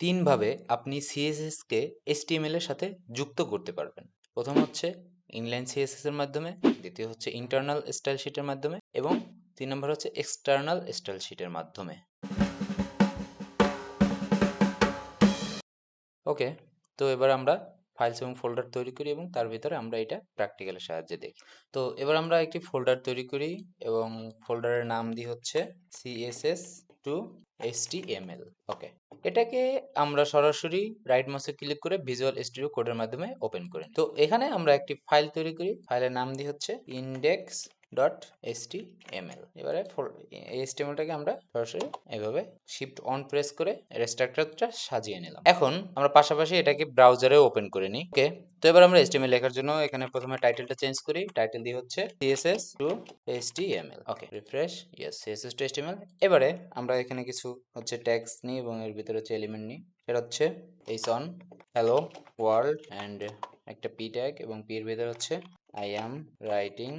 তিনভাবে আপনি সিএসএস কে এইচটিএমএল এর সাথে যুক্ত করতে পারবেন। প্রথম হচ্ছে ইনলাইন সিএসএস এর মাধ্যমে, দ্বিতীয় হচ্ছে ইন্টারনাল স্টাইল শিটের মাধ্যমে এবং 3 নম্বর হচ্ছে এক্সটার্নাল স্টাইল শিটের মাধ্যমে। ওকে, তো এবার আমরা ফাইলস এবং ফোল্ডার তৈরি করি এবং তার ভিতরে আমরা এটা প্র্যাকটিক্যালের সাহায্যে দেখি। তো এবার আমরা একটি ফোল্ডার তৈরি করি এবং ফোল্ডারের নাম দিই হচ্ছে CSS to HTML। ওকে, এটাকে আমরা সরাসরি রাইট মাউসে ক্লিক করে ভিজুয়াল স্টুডিও কোডের মাধ্যমে ওপেন করি। তো এখানে আমরা একটি ফাইল তৈরি করি, ফাইলের নাম দিই হচ্ছে index.html। এবারে HTMLটাকে আমরা সরাসরি এভাবে শিফট অন প্রেস করে এর স্ট্রাকচারটা সাজিয়ে নিলাম। এখন আমরা পাশাপাশি এটাকে ব্রাউজারেও ওপেন করে নিই। ওকে, তো এবার আমরা HTML লেখার জন্য এখানে প্রথমে টাইটেলটা চেঞ্জ করি। টাইটেল দিয়ে হচ্ছে CSS to HTML। Okay, refresh. Yes, CSS to HTML। এবারে আমরা এখানে কিছু হচ্ছে ট্যাগস নিই এবং এর ভিতরে হচ্ছে এলিমেন্ট নিই। এটা হচ্ছে এইচন, হ্যালো ওয়ার্ল্ড অ্যান্ড একটা পি ট্যাগ এবং পি এর ভিতরে হচ্ছে আই অ্যাম রাইটিং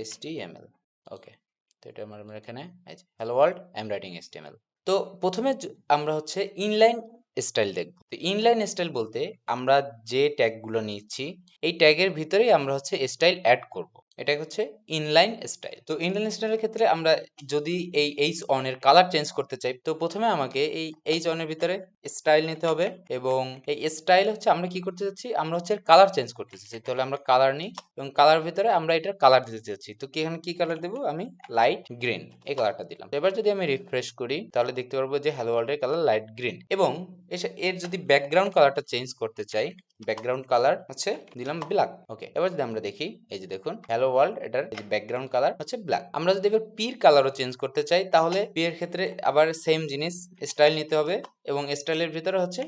HTML। ওকে, তো এটা আমরা এখানে hello world I am writing HTML। তো প্রথমে আমরা হচ্ছে ইনলাইন স্টাইল দেখব। তো ইনলাইন স্টাইল বলতে আমরা যে ট্যাগগুলো নিচ্ছি এই ট্যাগের ভিতরেই আমরা হচ্ছে স্টাইল অ্যাড করব। এটা হচ্ছে ইনলাইন স্টাইল। তো ইনলাইন স্টাইলের ক্ষেত্রে আমরা যদি এই এইচ অন এর কালার চেঞ্জ করতে চাই, তো প্রথমে আমাকে এই এইচ অন এর ভিতরে স্টাইল নিতে হবে এবং এই স্টাইল হচ্ছে আমরা কি করতে যাচ্ছি, আমরা হচ্ছে কালার চেঞ্জ করতে চাচ্ছি। তাহলে আমরা কালার নিই এবং কালার ভিতরে আমরা এটার কালার দিতে চাচ্ছি। তো কি এখানে কি কালার দেব, আমি লাইট গ্রিন এই কালারটা দিলাম। এবার যদি আমি রিফ্রেশ করি তাহলে দেখতে পারবো যে হ্যালো ওয়ার্ল্ড এর কালার লাইট গ্রিন এবং এর যদি ব্যাকগ্রাউন্ড কালারটা চেঞ্জ করতে চাই, ব্যাকগ্রাউন্ড কালার হচ্ছে দিলাম ব্ল্যাক। ওকে, এবার যদি আমরা দেখি এই যে দেখুন হ্যালো ওয়ার্ল্ড এটার ব্যাকগ্রাউন্ড কালার হচ্ছে ব্ল্যাক। আমরা যদি এবার পির কালারও চেঞ্জ করতে চাই তাহলে পি এর ক্ষেত্রে আবার সেম জিনিস স্টাইল নিতে হবে এবং স্টাইলের ভিতরে হচ্ছে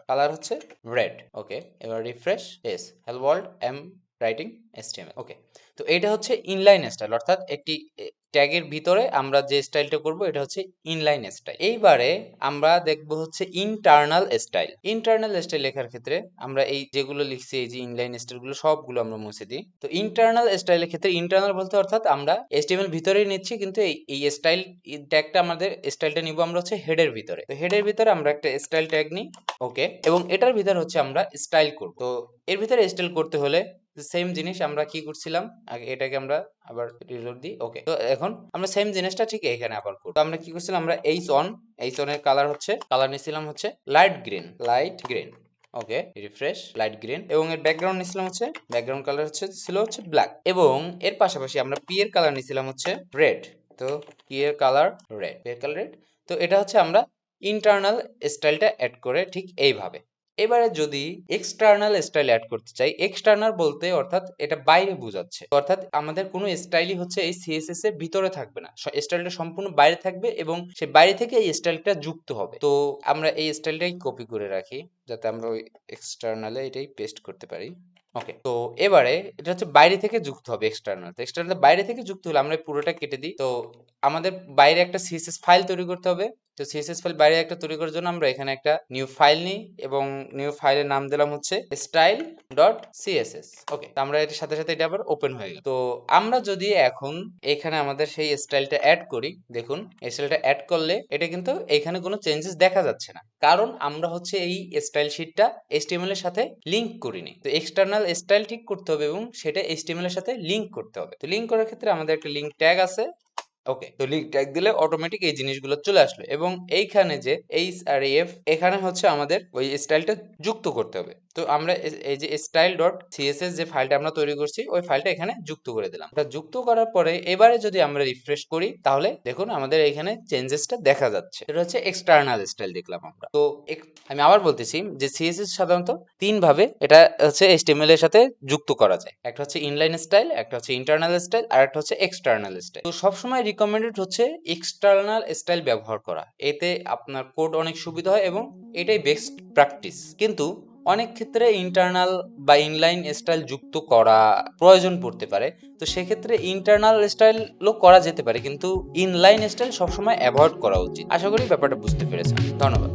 কালার হচ্ছে রেড। ওকে, এবার refresh. Yes, hello world am writing HTML। ওকে, তো এটা হচ্ছে ইনলাইন স্টাইল, অর্থাৎ একটি ট্যাগের ভিতরে আমরা যে স্টাইলটা করব এটা হচ্ছে ইনলাইন স্টাইল। এইবারে আমরা দেখব হচ্ছে ইন্টারনাল স্টাইল। ইন্টারনাল স্টাইল লেখার ক্ষেত্রে আমরা এই যেগুলো লিখছি এই যে ইনলাইন স্টাইলগুলো সবগুলো আমরা মুছে দিই। তো ইন্টারনাল স্টাইলের ক্ষেত্রে ইন্টারনাল বলতে অর্থাৎ আমরা HTML ভিতরেই নিচ্ছি, কিন্তু এই স্টাইল ট্যাগটা আমাদের স্টাইলটা নিব আমরা হচ্ছে হেডের ভিতরে। তো হেডের ভিতরে আমরা একটা স্টাইল ট্যাগ নিই। ওকে, এবং এটার ভিতরে হচ্ছে আমরা স্টাইল করব। তো এর ভিতরে স্টাইল করতে হলে সেম জিনিস আমরা কি করছিলাম, আগে এটাকে আমরা আবার রিলোড দিই। ওকে, তো এখন আমরা সেম জিনিসটা ঠিক এখানে আবার করব। তো আমরা কি করছিলাম, আমরা এইচ অন এর কালার নিছিলাম হচ্ছে লাইট গ্রিন। ওকে, রিফ্রেশ, লাইট গ্রিন এবং এর ব্যাকগ্রাউন্ড নিছিলাম হচ্ছে ব্যাকগ্রাউন্ড কালার ছিল হচ্ছে ব্ল্যাক এবং এর পাশাপাশি আমরা পি এর কালার নিছিলাম হচ্ছে রেড। তো পি এর কালার রেড। তো এটা হচ্ছে আমরা ইন্টারনাল স্টাইলটা অ্যাড করে ঠিক এইভাবে। এবারে যদি এক্সটার্নাল স্টাইল অ্যাড করতে চাই, এক্সটার্নাল বলতে অর্থাৎ এটা বাইরে বোঝাচ্ছে, অর্থাৎ আমাদের কোনো স্টাইলই হচ্ছে এই সিএসএস এর ভিতরে থাকবে না, স্টাইলটা সম্পূর্ণ বাইরে থাকবে এবং সে বাইরে থেকে এই স্টাইলটা যুক্ত হবে। তো আমরা এই স্টাইলটাই কপি করে রাখি যাতে আমরা ওই এক্সটার্নালে এটাই পেস্ট করতে পারি। ওকে, তো এবারে এটা হচ্ছে বাইরে থেকে যুক্ত হবে এক্সটার্নাল। তো এক্সটার্নাল বাইরে থেকে যুক্ত হলে আমরা পুরোটা কেটে দিই। তো আমাদের বাইরে একটা সিএসএস ফাইল তৈরি করতে হবে। তো সিএসএস ফাইল বাইরে একটা তৈরি করার জন্য আমরা এখানে একটা নিউ ফাইল নিই এবং নিউ ফাইলের নাম দিলাম হচ্ছে style.css। ওকে, তো আমরা এর সাথে সাথে এটা আবার ওপেন হয়ে গেল। তো আমরা যদি এখন এখানে আমাদের সেই স্টাইলটা অ্যাড করি, দেখুন স্টাইলটা অ্যাড করলে এটা কিন্তু এখানে কোনো চেঞ্জেস দেখা যাচ্ছে না, কারণ আমরা হচ্ছে এই স্টাইল শিটটা HTML এর সাথে লিংক করিনি। তো এক্সটার্নাল স্টাইল ঠিক করতে হবে এবং সেটা HTML এর সাথে লিংক করতে হবে। তো লিংক করার ক্ষেত্রে আমাদের একটা লিংক ট্যাগ আছে। ওকে, তো লিংক ট্যাগ দিলে অটোমেটিক এই জিনিসগুলো চলে আসলো এবং এইখানে যে এইচ আর এফ এখানে হচ্ছে আমাদের ওই স্টাইলটা যুক্ত করতে হবে। তো আমরা এই যে style.css যে ফাইলটা আমরা তৈরি করছি ওই ফাইলটা এখানে যুক্ত করে দিলাম। এটা যুক্ত করার পরে এবারে যদি আমরা রিফ্রেশ করি তাহলে দেখুন আমাদের এখানে চেঞ্জেসটা দেখা যাচ্ছে। এটা হচ্ছে এক্সটার্নাল স্টাইল দেখলাম আমরা। তো আমি আবার বলতেছি যে সিএসএস সাধারণত তিন ভাবে এটা হচ্ছে HTML এর সাথে যুক্ত করা যায়। একটা হচ্ছে ইনলাইন স্টাইল, একটা হচ্ছে ইন্টারনাল স্টাইল আর একটা হচ্ছে এক্সটার্নাল স্টাইল। তো সবসময় রিকমেন্ডেড হচ্ছে এক্সটার্নাল স্টাইল ব্যবহার করা, এতে আপনার কোড অনেক সুবিধা হয় এবং এটাই বেস্ট প্র্যাকটিস। কিন্তু অনেক ক্ষেত্রে ইন্টারনাল বা ইনলাইন স্টাইল যুক্ত করা প্রয়োজন পড়তে পারে। তো সেক্ষেত্রে ইন্টারনাল স্টাইলও করা যেতে পারে, কিন্তু ইনলাইন স্টাইল সবসময় অ্যাভয়েড করা উচিত। আশা করি ব্যাপারটা বুঝতে পেরেছেন। ধন্যবাদ।